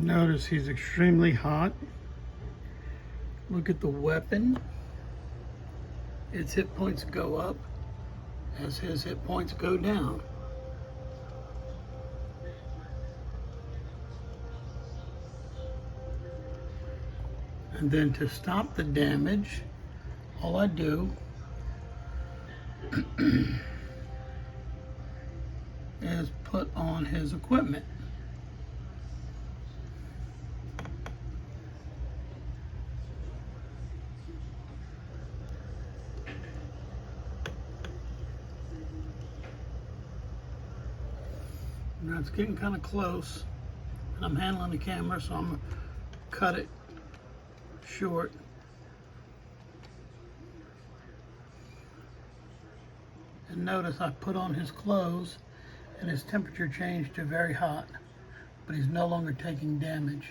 Notice he's extremely hot. Look at the weapon. Its hit points go up as his hit points go down. And then to stop the damage, all I do is put on his equipment. Now it's getting kind of close, and I'm handling the camera, so I'm gonna cut it short. And notice I put on his clothes and his temperature changed to very hot, but he's no longer taking damage.